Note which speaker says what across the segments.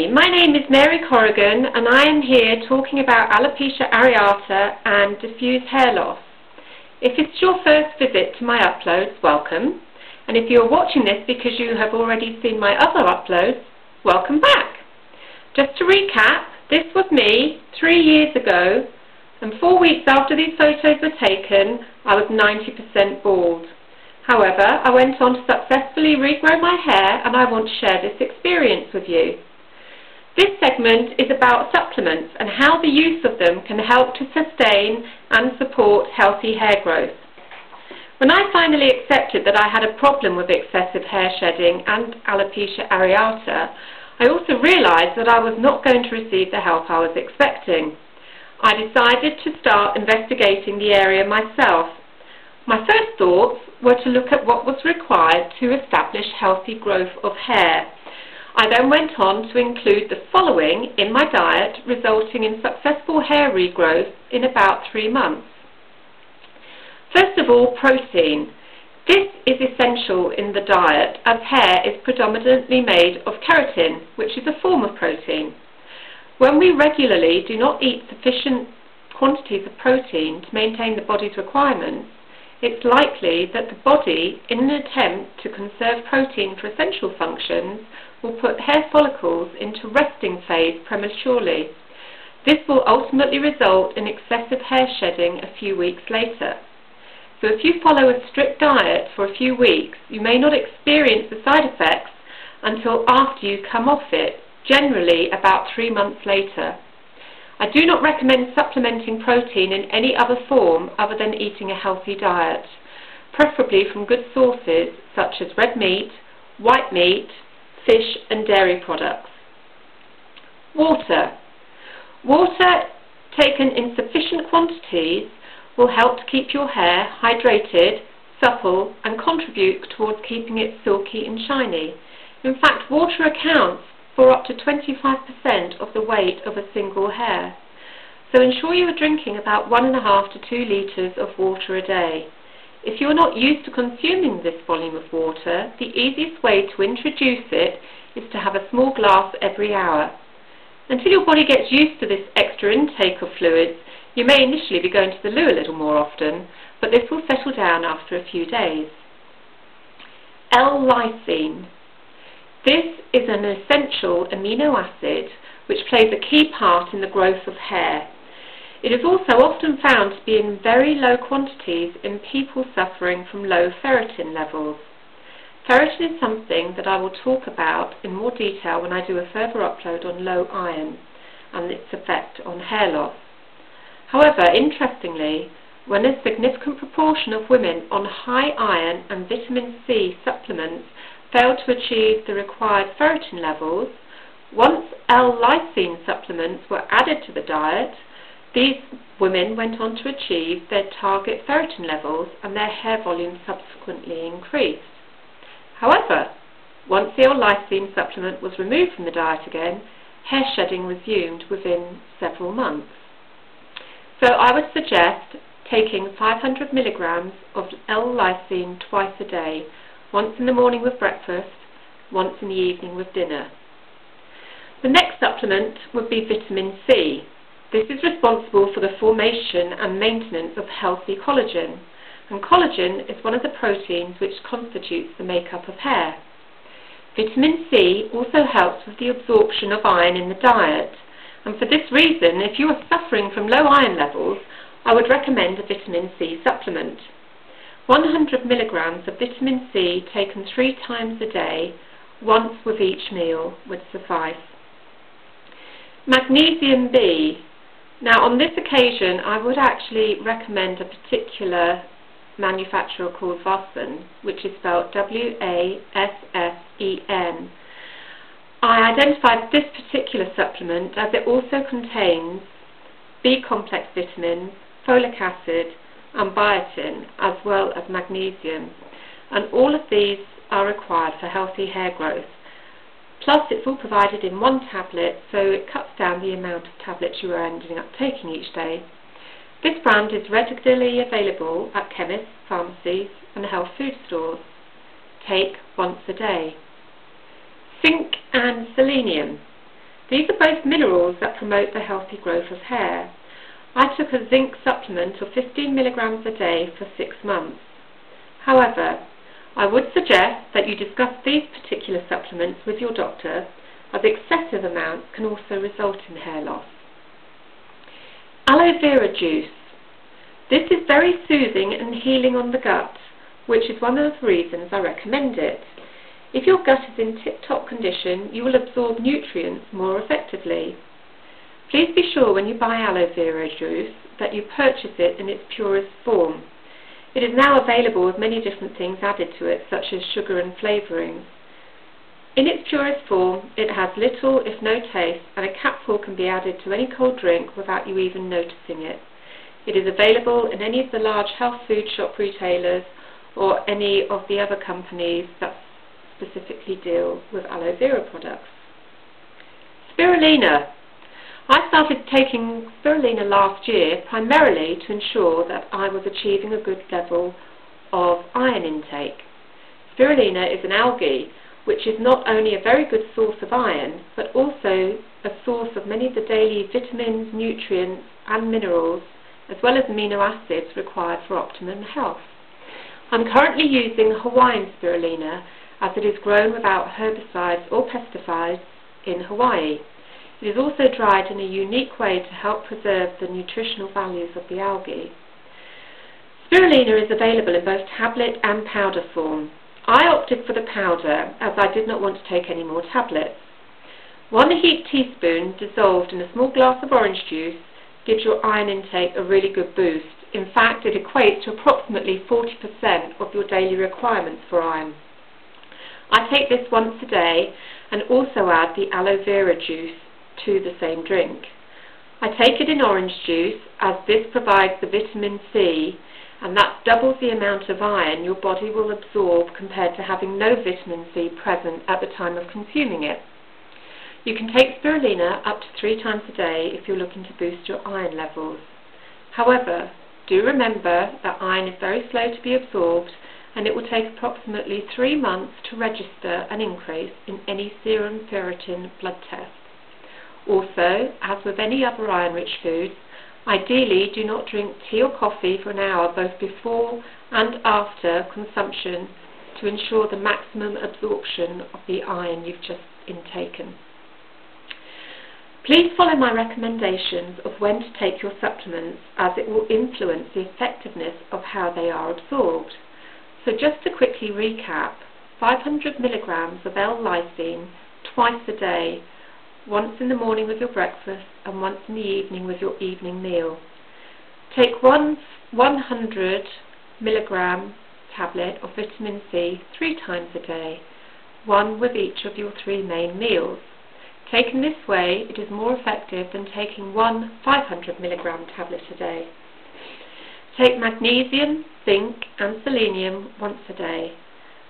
Speaker 1: Hi, my name is Mary Corrigan and I am here talking about alopecia areata and diffuse hair loss. If it's your first visit to my uploads, welcome. And if you're watching this because you have already seen my other uploads, welcome back. Just to recap, this was me 3 years ago, and 4 weeks after these photos were taken, I was 90% bald. However, I went on to successfully regrow my hair, and I want to share this experience with you. This segment is about supplements and how the use of them can help to sustain and support healthy hair growth. When I finally accepted that I had a problem with excessive hair shedding and alopecia areata, I also realised that I was not going to receive the help I was expecting. I decided to start investigating the area myself. My first thoughts were to look at what was required to establish healthy growth of hair. I then went on to include the following in my diet, resulting in successful hair regrowth in about 3 months. First of all, protein. This is essential in the diet as hair is predominantly made of keratin, which is a form of protein. When we regularly do not eat sufficient quantities of protein to maintain the body's requirements, it's likely that the body, in an attempt to conserve protein for essential functions, will put hair follicles into resting phase prematurely. This will ultimately result in excessive hair shedding a few weeks later. So if you follow a strict diet for a few weeks, you may not experience the side effects until after you come off it, generally about 3 months later. I do not recommend supplementing protein in any other form other than eating a healthy diet, preferably from good sources such as red meat, white meat, fish and dairy products. Water. Water taken in sufficient quantities will help to keep your hair hydrated, supple and contribute towards keeping it silky and shiny. In fact, water accounts for up to 25% of the weight of a single hair. So ensure you are drinking about 1.5 to 2 litres of water a day. If you are not used to consuming this volume of water, the easiest way to introduce it is to have a small glass every hour. Until your body gets used to this extra intake of fluids, you may initially be going to the loo a little more often, but this will settle down after a few days. L-lysine. This is an essential amino acid which plays a key part in the growth of hair. It is also often found to be in very low quantities in people suffering from low ferritin levels. Ferritin is something that I will talk about in more detail when I do a further upload on low iron and its effect on hair loss. However, interestingly, when a significant proportion of women on high iron and vitamin C supplements failed to achieve the required ferritin levels, once L-lysine supplements were added to the diet, these women went on to achieve their target ferritin levels and their hair volume subsequently increased. However, once the L-lysine supplement was removed from the diet again, hair shedding resumed within several months. So I would suggest taking 500 milligrams of L-lysine twice a day, once in the morning with breakfast, once in the evening with dinner. The next supplement would be vitamin C. This is responsible for the formation and maintenance of healthy collagen, and collagen is one of the proteins which constitutes the makeup of hair. Vitamin C also helps with the absorption of iron in the diet, and for this reason, if you are suffering from low iron levels, I would recommend a vitamin C supplement. 100 milligrams of vitamin C taken 3 times a day, once with each meal, would suffice. Magnesium B. Now on this occasion I would actually recommend a particular manufacturer called Vassen, which is spelled Wassen. I identified this particular supplement as it also contains B-complex vitamins, folic acid and biotin, as well as magnesium, and all of these are required for healthy hair growth. Plus it's all provided in 1 tablet, so it cuts down the amount of tablets you are ending up taking each day. This brand is readily available at chemists, pharmacies and health food stores. Take once a day. Zinc and selenium. These are both minerals that promote the healthy growth of hair. I took a zinc supplement of 15 milligrams a day for 6 months. However, I would suggest that you discuss these particular supplements with your doctor, as excessive amounts can also result in hair loss. Aloe vera juice. This is very soothing and healing on the gut, which is one of the reasons I recommend it. If your gut is in tip-top condition, you will absorb nutrients more effectively. Please be sure when you buy aloe vera juice that you purchase it in its purest form. It is now available with many different things added to it, such as sugar and flavourings. In its purest form, it has little, if no taste, and a capful can be added to any cold drink without you even noticing it. It is available in any of the large health food shop retailers or any of the other companies that specifically deal with aloe vera products. Spirulina. I started taking spirulina last year primarily to ensure that I was achieving a good level of iron intake. Spirulina is an algae which is not only a very good source of iron but also a source of many of the daily vitamins, nutrients and minerals as well as amino acids required for optimum health. I'm currently using Hawaiian spirulina as it is grown without herbicides or pesticides in Hawaii. It is also dried in a unique way to help preserve the nutritional values of the algae. Spirulina is available in both tablet and powder form. I opted for the powder as I did not want to take any more tablets. 1 heaped teaspoon dissolved in a small glass of orange juice gives your iron intake a really good boost. In fact, it equates to approximately 40% of your daily requirements for iron. I take this once a day and also add the aloe vera juice to the same drink. I take it in orange juice as this provides the vitamin C, and that doubles the amount of iron your body will absorb compared to having no vitamin C present at the time of consuming it. You can take spirulina up to 3 times a day if you're looking to boost your iron levels. However, do remember that iron is very slow to be absorbed and it will take approximately 3 months to register an increase in any serum ferritin blood test. Also, as with any other iron-rich foods, ideally do not drink tea or coffee for an hour both before and after consumption to ensure the maximum absorption of the iron you've just intaken. Please follow my recommendations of when to take your supplements as it will influence the effectiveness of how they are absorbed. So just to quickly recap, 500 milligrams of L-lysine twice a day, once in the morning with your breakfast and once in the evening with your evening meal. Take 100 milligram tablet of vitamin C 3 times a day, 1 with each of your 3 main meals. Taken this way, it is more effective than taking 1 500 milligram tablet a day. Take magnesium, zinc and selenium once a day.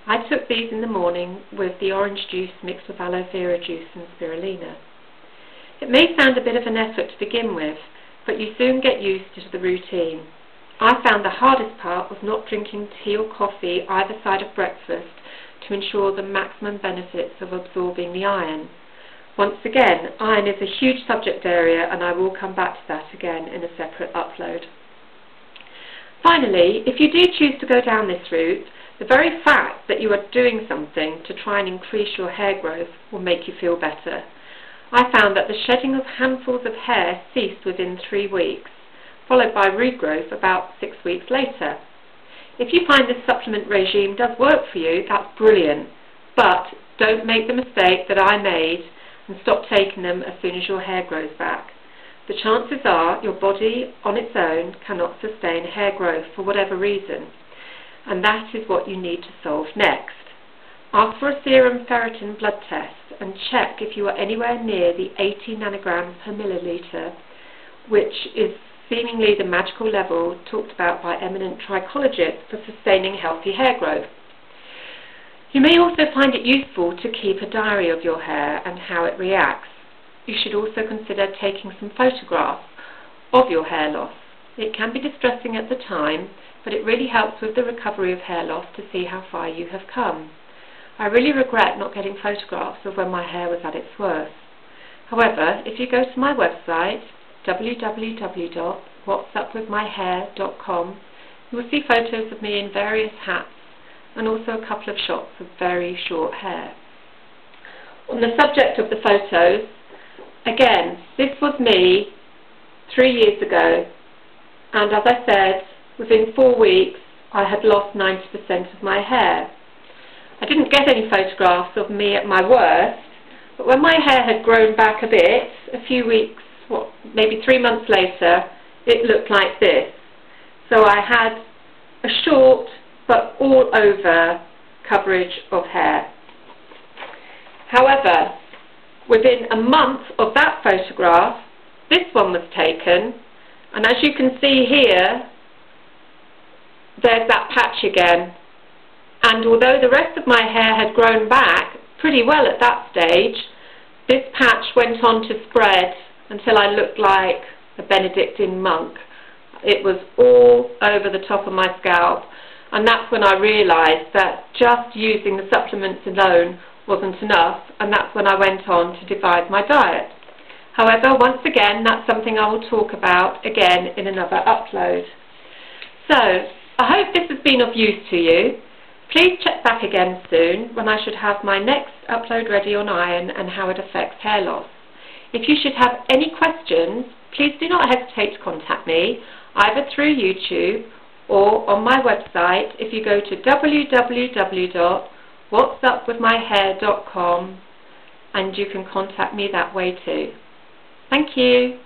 Speaker 1: I took these in the morning with the orange juice mixed with aloe vera juice and spirulina. It may sound a bit of an effort to begin with, but you soon get used to the routine. I found the hardest part was not drinking tea or coffee either side of breakfast to ensure the maximum benefits of absorbing the iron. Once again, iron is a huge subject area and I will come back to that again in a separate upload. Finally, if you do choose to go down this route, the very fact that you are doing something to try and increase your hair growth will make you feel better. I found that the shedding of handfuls of hair ceased within 3 weeks, followed by regrowth about 6 weeks later. If you find this supplement regime does work for you, that's brilliant, but don't make the mistake that I made and stop taking them as soon as your hair grows back. The chances are your body on its own cannot sustain hair growth for whatever reason, and that is what you need to solve next. Ask for a serum ferritin blood test and check if you are anywhere near the 80 nanograms per milliliter, which is seemingly the magical level talked about by eminent trichologists for sustaining healthy hair growth. You may also find it useful to keep a diary of your hair and how it reacts. You should also consider taking some photographs of your hair loss. It can be distressing at the time, but it really helps with the recovery of hair loss to see how far you have come. I really regret not getting photographs of when my hair was at its worst. However, if you go to my website, www.whatsupwithmyhair.com, you will see photos of me in various hats and also a couple of shots of very short hair. On the subject of the photos, again, this was me 3 years ago, and as I said, within 4 weeks I had lost 90% of my hair. I didn't get any photographs of me at my worst, but when my hair had grown back a bit, a few weeks, maybe 3 months later, it looked like this. So I had a short but all over coverage of hair. However, within a month of that photograph, this one was taken, and as you can see here, there's that patch again. And although the rest of my hair had grown back pretty well at that stage, this patch went on to spread until I looked like a Benedictine monk. It was all over the top of my scalp, and that's when I realised that just using the supplements alone wasn't enough, and that's when I went on to devise my diet. However, once again, that's something I will talk about again in another upload. So, I hope this has been of use to you. Please check back again soon when I should have my next upload ready on iron and how it affects hair loss. If you should have any questions, please do not hesitate to contact me, either through YouTube or on my website if you go to www.whatsupwithmyhair.com, and you can contact me that way too. Thank you.